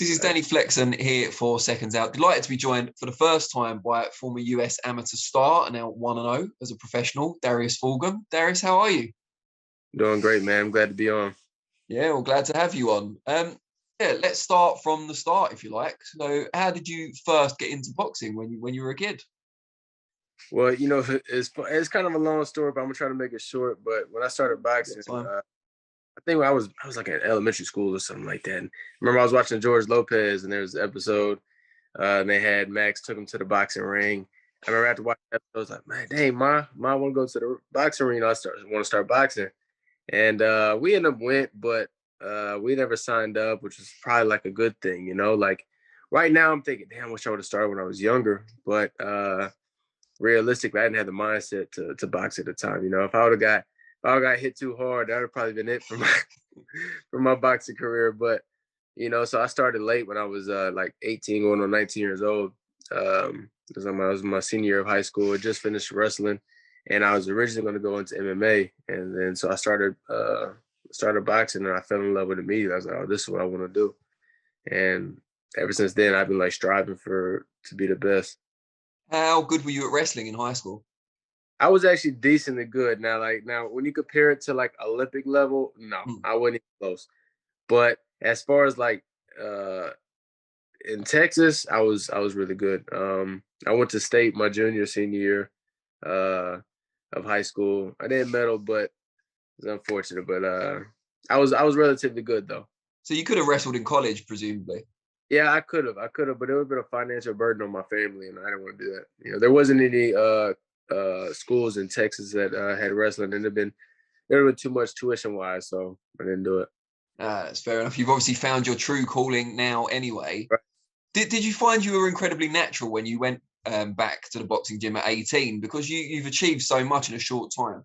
This is Danny Flexen here for Seconds Out. Delighted to be joined for the first time by former US amateur star and now 1-0 as a professional, Darius Fulghum. Darius, how are you? Doing great, man. I'm glad to be on. Yeah, well, glad to have you on. Let's start from the start, if you like. So, how did you first get into boxing when you were a kid? Well, it's kind of a long story, but I'm gonna try to make it short. But when I started boxing, I think I was like in elementary school or something like that. And remember, I was watching George Lopez, and there was an episode, and they had Max took him to the boxing ring. I remember after watching the episode, I was like, man, dang, ma want to go to the boxing ring. I want to start boxing, and we ended up went, but we never signed up, which was probably like a good thing, Like right now, I'm thinking, damn, I wish I would have started when I was younger, but realistically, I didn't have the mindset to box at the time. If I would have got hit too hard, that would have probably been it for my for my boxing career. But so I started late when I was like 18, going on 19 years old. Because I was my senior year of high school. I just finished wrestling, and I was originally going to go into MMA, and then so I started boxing, and I fell in love with it immediately. I was like, oh, this is what I want to do, and ever since then, I've been like striving to be the best. How good were you at wrestling in high school? I was actually decently good. Now when you compare it to like Olympic level, no, I wasn't even close. But as far as like in Texas, I was really good. I went to state my senior year of high school. I didn't medal, but it was unfortunate. But I was relatively good though. So you could have wrestled in college, presumably. Yeah, I could have, but it would have been a financial burden on my family, and I didn't want to do that. There wasn't any schools in Texas that had wrestling, and there would have been too much tuition wise, so I didn't do it. That's fair enough. You've obviously found your true calling now anyway. Right. Did you find you were incredibly natural when you went back to the boxing gym at 18? Because you've achieved so much in a short time.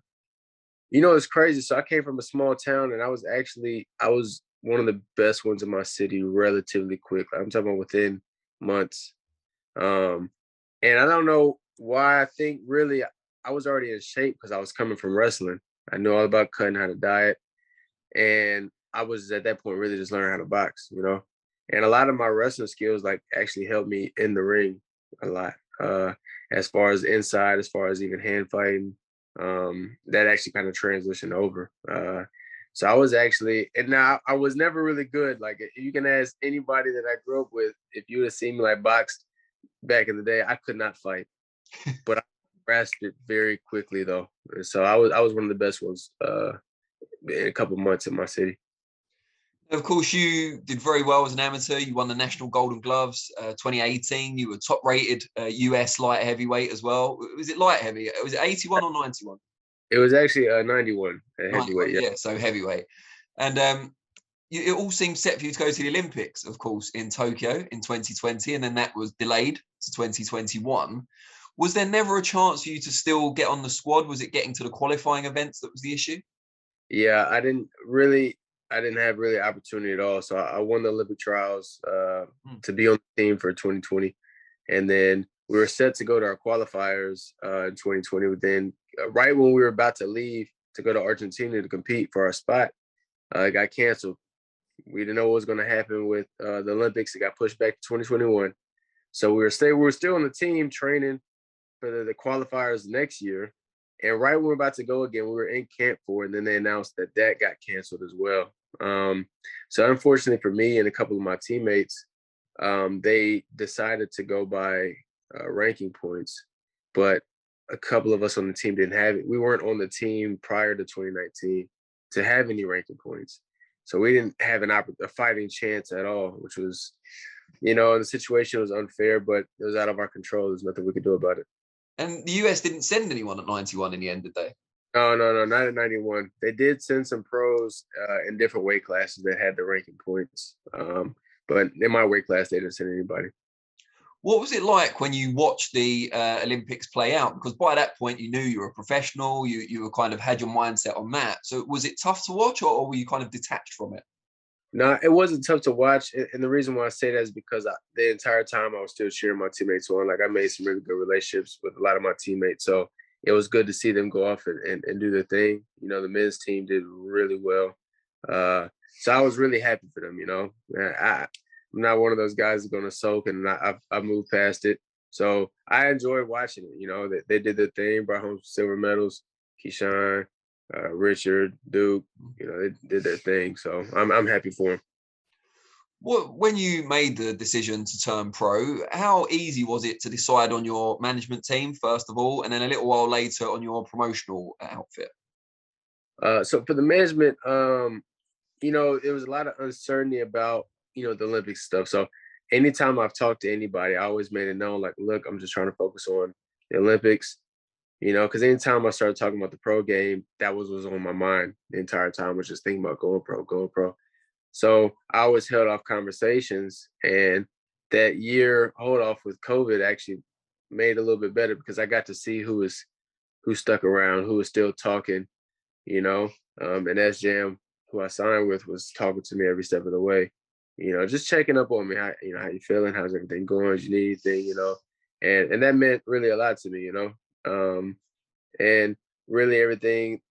It's crazy. So I came from a small town, and I was one of the best ones in my city relatively quick. I'm talking about within months. And I don't know why. I think really I was already in shape because I was coming from wrestling. I knew all about cutting, how to diet. And I was at that point really just learning how to box, And a lot of my wrestling skills like actually helped me in the ring a lot. As far as inside, as far as even hand fighting, that actually kind of transitioned over. So I was actually, and now I was never really good. Like you can ask anybody that I grew up with, if you would have seen me like box back in the day, I could not fight, but I grasped it very quickly though. So I was one of the best ones in a couple months in my city. Of course, you did very well as an amateur. You won the National Golden Gloves 2018. You were top rated US light heavyweight as well. Was it light heavy? Was it 81 or 91? It was actually 91 at heavyweight. Yeah, so heavyweight. And it all seemed set for you to go to the Olympics, of course, in Tokyo in 2020, and then that was delayed to 2021. Was there never a chance for you to still get on the squad? Was it getting to the qualifying events that was the issue? Yeah, I didn't have really opportunity at all. So I won the Olympic trials to be on the team for 2020. And then we were set to go to our qualifiers in 2020. But then right when we were about to leave to go to Argentina to compete for our spot, it got canceled. We didn't know what was going to happen with the Olympics. It got pushed back to 2021. So we were still on the team training for the qualifiers next year. And right when we were about to go again, we were in camp for it, and then they announced that got canceled as well. So unfortunately for me and a couple of my teammates, they decided to go by ranking points, but a couple of us on the team didn't have it. We weren't on the team prior to 2019 to have any ranking points. So we didn't have a fighting chance at all, which was, the situation was unfair, but it was out of our control. There's nothing we could do about it. And the US didn't send anyone at 91 in the end, did they? No, not at 91. They did send some pros in different weight classes that had the ranking points. But in my weight class, they didn't send anybody. What was it like when you watched the Olympics play out? Because by that point, you knew you were a professional. You were kind of had your mindset on that. So was it tough to watch, or were you kind of detached from it? No, it wasn't tough to watch. And the reason why I say that is because the entire time I was still cheering my teammates on. Like I made some really good relationships with a lot of my teammates. So it was good to see them go off and do their thing. The men's team did really well. So I was really happy for them, not one of those guys that's gonna sulk, and I've moved past it. So I enjoyed watching it. You know, they did their thing, brought home silver medals. Keyshawn, Richard, Duke, you know, they did their thing. So I'm happy for them. When you made the decision to turn pro, how easy was it to decide on your management team, first of all, and then a little while later on your promotional outfit? So for the management, you know, there was a lot of uncertainty about, you know, the Olympic stuff. So anytime I've talked to anybody, I always made it known, like, look, I'm just trying to focus on the Olympics, you know, because anytime I started talking about the pro game, that was on my mind the entire time, was just thinking about going pro, going pro. So I always held off conversations, and that year hold off with COVID actually made it a little bit better because I got to see who stuck around, who was still talking, you know, and S Jam, who I signed with, was talking to me every step of the way, you know, just checking up on me, how, you know, how you feeling, how's everything going, do you need anything, you know, and that meant really a lot to me, you know, and really everything.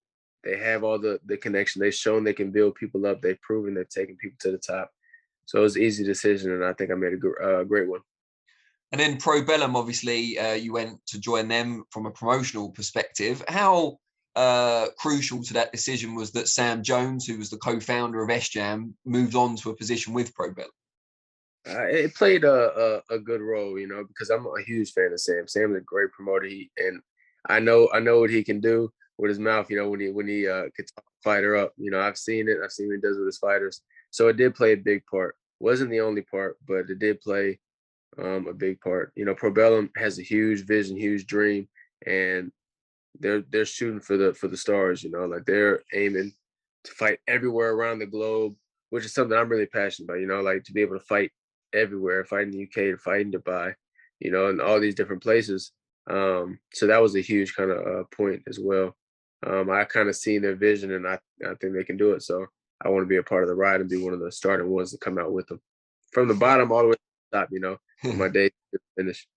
They have all the connection. They've shown they can build people up. They've proven they've taken people to the top. So it was an easy decision, and I think I made a great one. And then Pro Bellum, obviously, you went to join them from a promotional perspective. How crucial to that decision was that Sam Jones, who was the co-founder of SJAM, moved on to a position with Pro Bellum? It played a good role, you know, because I'm a huge fan of Sam. Sam's a great promoter, and I know what he can do with his mouth. You know, when he could talk a fighter up. You know, I've seen it. I've seen what he does with his fighters. So it did play a big part. Wasn't the only part, but it did play a big part. You know, Pro Bellum has a huge vision, huge dream, and they're shooting for the stars. You know, like they're aiming to fight everywhere around the globe, which is something I'm really passionate about. You know, like to be able to fight everywhere, fight in the UK, to fight in Dubai, you know, and all these different places. So that was a huge kind of point as well. I kind of seen their vision, and I think they can do it. So I want to be a part of the ride and be one of the starting ones to come out with them from the bottom all the way to the top. You know, when my day is finished.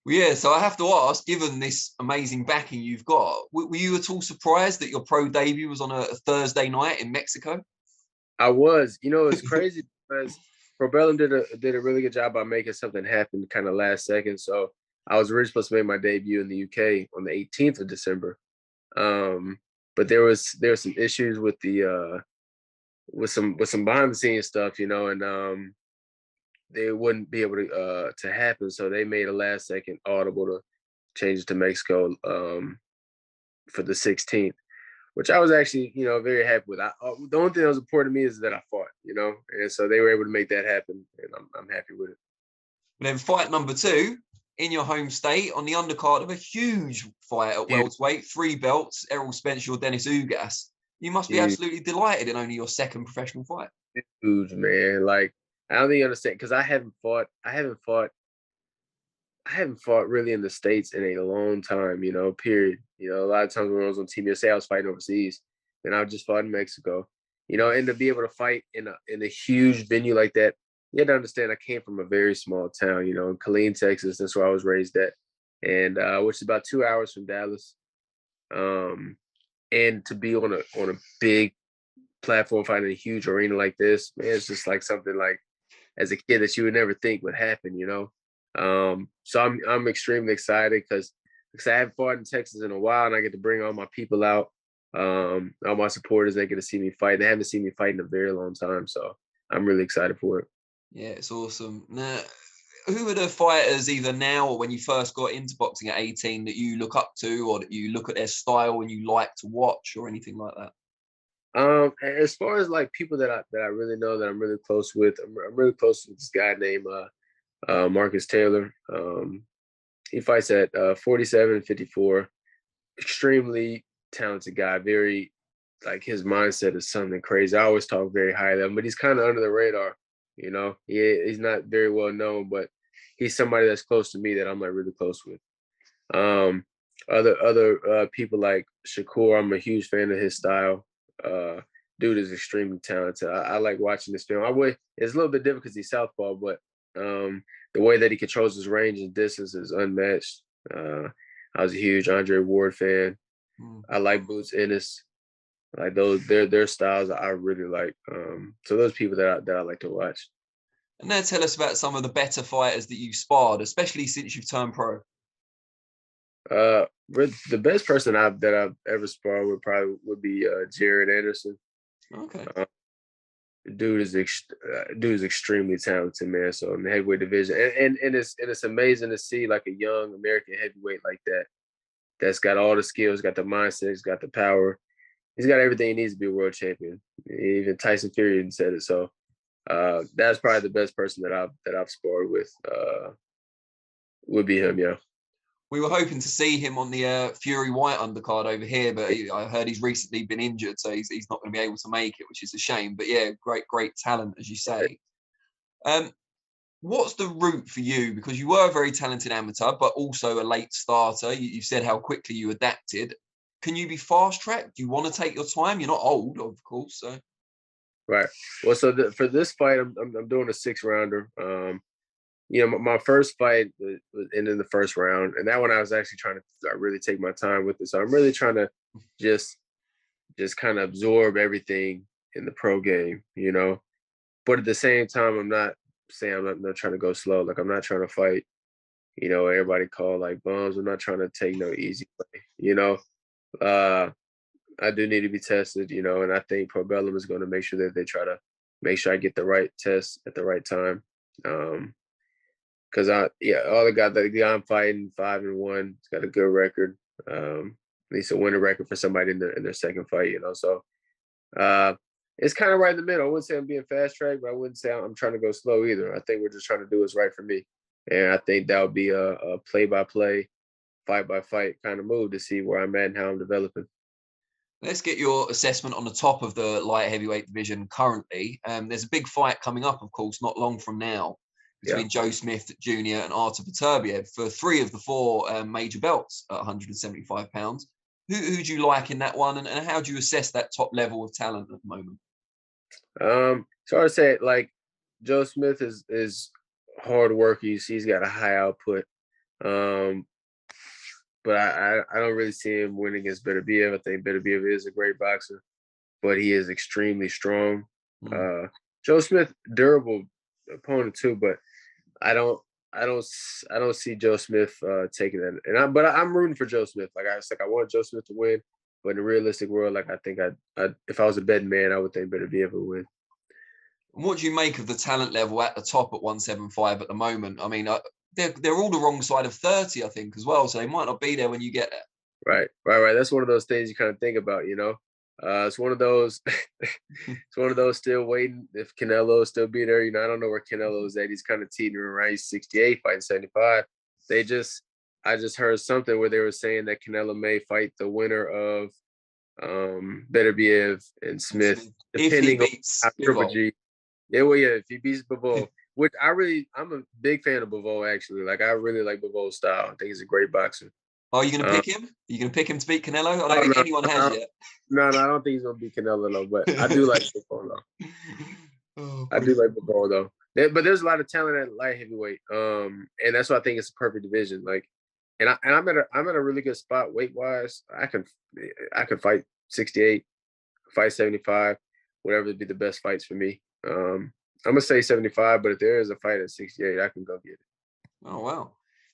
Well, yeah, so I have to ask, given this amazing backing you've got, were you at all surprised that your pro debut was on a Thursday night in Mexico? I was, you know, it's crazy because Probellum did a really good job by making something happen kind of last second. So I was originally supposed to make my debut in the UK on the 18th of December. But there was some issues with the with some behind the scenes stuff, you know, and they wouldn't be able to happen. So they made a last second audible to change it to Mexico for the 16th, which I was actually, you know, very happy with. The only thing that was important to me is that I fought, you know, and so they were able to make that happen, and I'm happy with it. And then fight number 2 in your home state on the undercard of a huge fight at welterweight, 3 belts, Errol Spence or Dennis Ugas. You must be absolutely delighted in only your second professional fight. Huge, man. Like, I don't think you understand, because I haven't fought really in the States in a long time, you know, period. You know, a lot of times when I was on Team USA, I was fighting overseas, and I just fought in Mexico, you know, and to be able to fight in a huge venue like that, you have to understand I came from a very small town, you know, in Killeen, Texas. That's where I was raised at, and which is about 2 hours from Dallas. And to be on a big platform fighting a huge arena like this, man, it's just like something like as a kid that you would never think would happen, you know. So I'm extremely excited because I haven't fought in Texas in a while, and I get to bring all my people out, all my supporters. They get to see me fight. They haven't seen me fight in a very long time, so I'm really excited for it. Yeah, it's awesome. Now, who are the fighters either now or when you first got into boxing at 18 that you look up to, or that you look at their style and you like to watch, or anything like that? As far as like people that I really know that I'm really close with, I'm really close with this guy named Marcus Taylor. He fights at 47 and 54. Extremely talented guy. Very, like, his mindset is something crazy. I always talk very highly of him, but he's kind of under the radar. You know, he's not very well known, but he's somebody that's close to me that I'm like really close with. Other people like Shakur, I'm a huge fan of his style. Dude is extremely talented. I like watching this film. It's a little bit different because he's southpaw, but the way that he controls his range and distance is unmatched. I was a huge Andre Ward fan. I like Boots Ennis. Like those, their styles I really like. So those people that I like to watch. And now tell us about some of the better fighters that you've sparred, especially since you've turned pro. The best person that I've ever sparred would be Jared Anderson. Okay. Dude is extremely talented, man. So in the heavyweight division, and it's amazing to see like a young American heavyweight like that, that's got all the skills, got the mindset, he's got the power, he's got everything he needs to be a world champion. Even Tyson Fury said it. So that's probably the best person that I've sparred with. Would be him, yeah. We were hoping to see him on the Fury White undercard over here, but I heard he's recently been injured, so he's not going to be able to make it, which is a shame. But yeah, great talent, as you say. What's the route for you? Because you were a very talented amateur, but also a late starter. You've said how quickly you adapted. Can you be fast-tracked? Do you want to take your time? You're not old, of course. So. Right. Well, so for this fight, I'm doing a 6-rounder. My first fight was ended the first round, and that one I was actually trying to really take my time with it. So I'm really trying to just kind of absorb everything in the pro game, But at the same time, I'm not saying I'm not trying to go slow. Like, I'm not trying to fight, everybody call like bums. I'm not trying to take no easy play, I do need to be tested, and I think Probellum is going to make sure that they try to make sure I get the right test at the right time. Because all the guy I'm fighting 5-1. He's got a good record. At least a winning record for somebody in their second fight. So it's kind of right in the middle. I wouldn't say I'm being fast tracked, but I wouldn't say I'm trying to go slow either. I think we're just trying to do what's right for me, and I think that would be a play by play, fight by fight kind of move to see where I'm at and how I'm developing. Let's get your assessment on the top of the light heavyweight division currently. There's a big fight coming up, of course, not long from now, between Joe Smith Jr. and Artur Beterbiev for 3 of the 4 major belts at 175 pounds. Who do you like in that one, and how do you assess that top level of talent at the moment? So I would say, like, Joe Smith is hard work. He's got a high output. But I don't really see him winning against Beterbiev. I think Beterbiev is a great boxer, but he is extremely strong. Joe Smith, durable opponent too, but I don't see Joe Smith taking that. But I'm rooting for Joe Smith. I want Joe Smith to win, but in the realistic world, I think if I was a betting man, I would think Beterbiev would win. What do you make of the talent level at the top at 175 at the moment? I mean, they're all the wrong side of 30, I think, as well. So they might not be there when you get there. Right. That's one of those things you kind of think about, It's one of those. It's one of those still waiting if Canelo will still be there. I don't know where Canelo is at. He's kind of teetering around. He's 68, fighting 75. I just heard something where they were saying that Canelo may fight the winner of Beterbiev and Smith, depending on Triple G. If he beats Bivol, which I'm a big fan of Bivol, actually. Like, I really like Bivol's style. I think he's a great boxer. Oh, are you going to pick him? Are you going to pick him to beat Canelo? I don't think anyone has yet. No, I don't think he's going to beat Canelo, though. But I do like Bivol, though. I do like Bivol, though. But there's a lot of talent at light heavyweight, and that's why I think it's a perfect division. Like, and I'm at a really good spot weight wise. I can fight 68, fight 75, whatever would be the best fights for me. I'm gonna say 75, but if there is a fight at 68, I can go get it. Oh wow!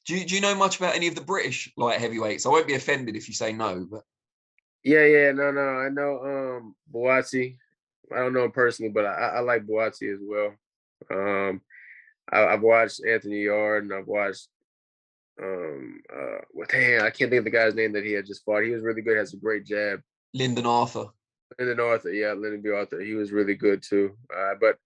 Do you know much about any of the British light heavyweights? I won't be offended if you say no, but no, I know Buatsi. I don't know him personally, but I like Buatsi as well. I've watched Anthony Yard, and I've watched I can't think of the guy's name that he had just fought. He was really good. Has a great jab. Lyndon Arthur. Lyndon B. Arthur. He was really good too. But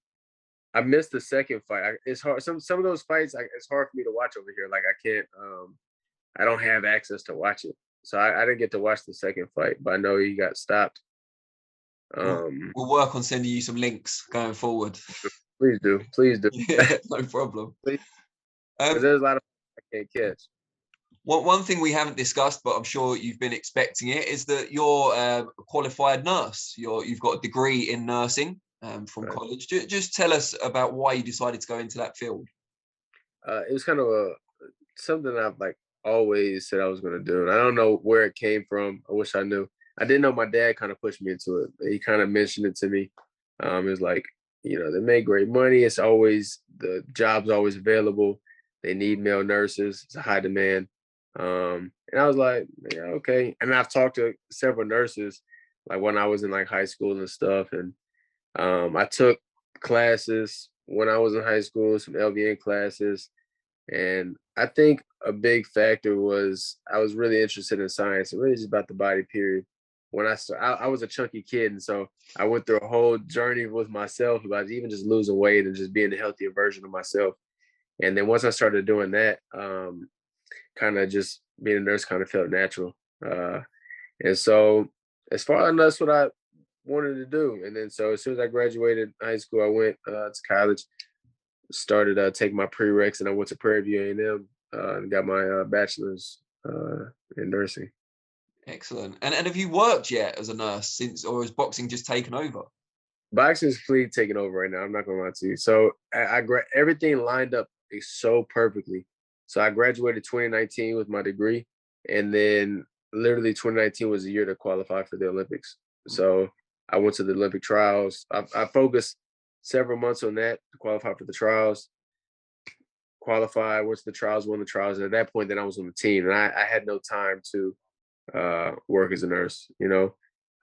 I missed the second fight. It's hard. Some of those fights, it's hard for me to watch over here. Like, I can't. I don't have access to watch it, so I didn't get to watch the second fight. But I know he got stopped. We'll work on sending you some links going forward. Please do. Yeah, no problem. Please. There's a lot of I can't catch. One thing we haven't discussed, but I'm sure you've been expecting it, is that you're a qualified nurse. You've got a degree in nursing from college. Just tell us about why you decided to go into that field. It was kind of something I've always said I was going to do. And I don't know where it came from. I wish I knew. I didn't know my dad kind of pushed me into it. He kind of mentioned it to me. It was like, they make great money. It's always, the job's always available. They need male nurses. It's a high demand. And I was like, yeah, okay. And I've talked to several nurses, like when I was in like high school and stuff. And I took classes when I was in high school, some LVN classes. And I think a big factor was I was really interested in science and really just about the body, period. When I was a chunky kid, and so I went through a whole journey with myself about even just losing weight and just being a healthier version of myself. And then once I started doing that, kind of just being a nurse kind of felt natural. And so as far as that's what I wanted to do. And then so as soon as I graduated high school, I went to college, started taking my prereqs, and I went to Prairie View A&M and got my bachelor's in nursing. Excellent. And have you worked yet as a nurse since, or has boxing just taken over? Boxing's completely taken over right now. I'm not gonna lie to you. So everything lined up so perfectly. So I graduated 2019 with my degree, and then literally 2019 was the year to qualify for the Olympics. So I went to the Olympic trials. I focused several months on that to qualify for the trials. Qualified, went to the trials, won the trials. And at that point, then I was on the team, and I had no time to work as a nurse.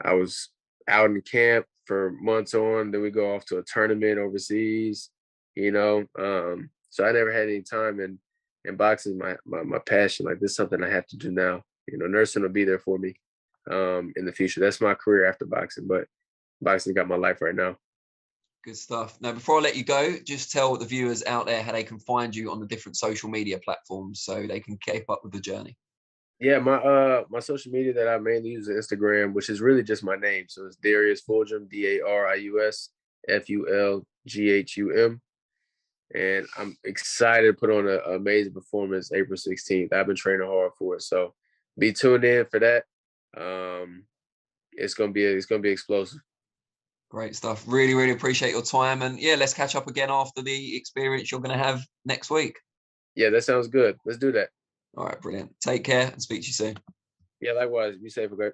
I was out in camp for months on, then we go off to a tournament overseas, so I never had any time, and boxing is my passion. Like, this is something I have to do now. Nursing will be there for me in the future. That's my career after boxing, but boxing got my life right now. Good stuff. Now, before I let you go, just tell the viewers out there how they can find you on the different social media platforms so they can keep up with the journey. Yeah, my social media that I mainly use is Instagram, which is really just my name. So it's Darius Fulghum, Darius Fulghum. And I'm excited to put on an amazing performance April 16th. I've been training hard for it. So be tuned in for that. It's gonna be explosive. Great stuff. Really, really appreciate your time. And yeah, let's catch up again after the experience you're gonna have next week. Yeah, that sounds good. Let's do that. All right, brilliant. Take care and speak to you soon. Yeah, likewise. Be safe, okay?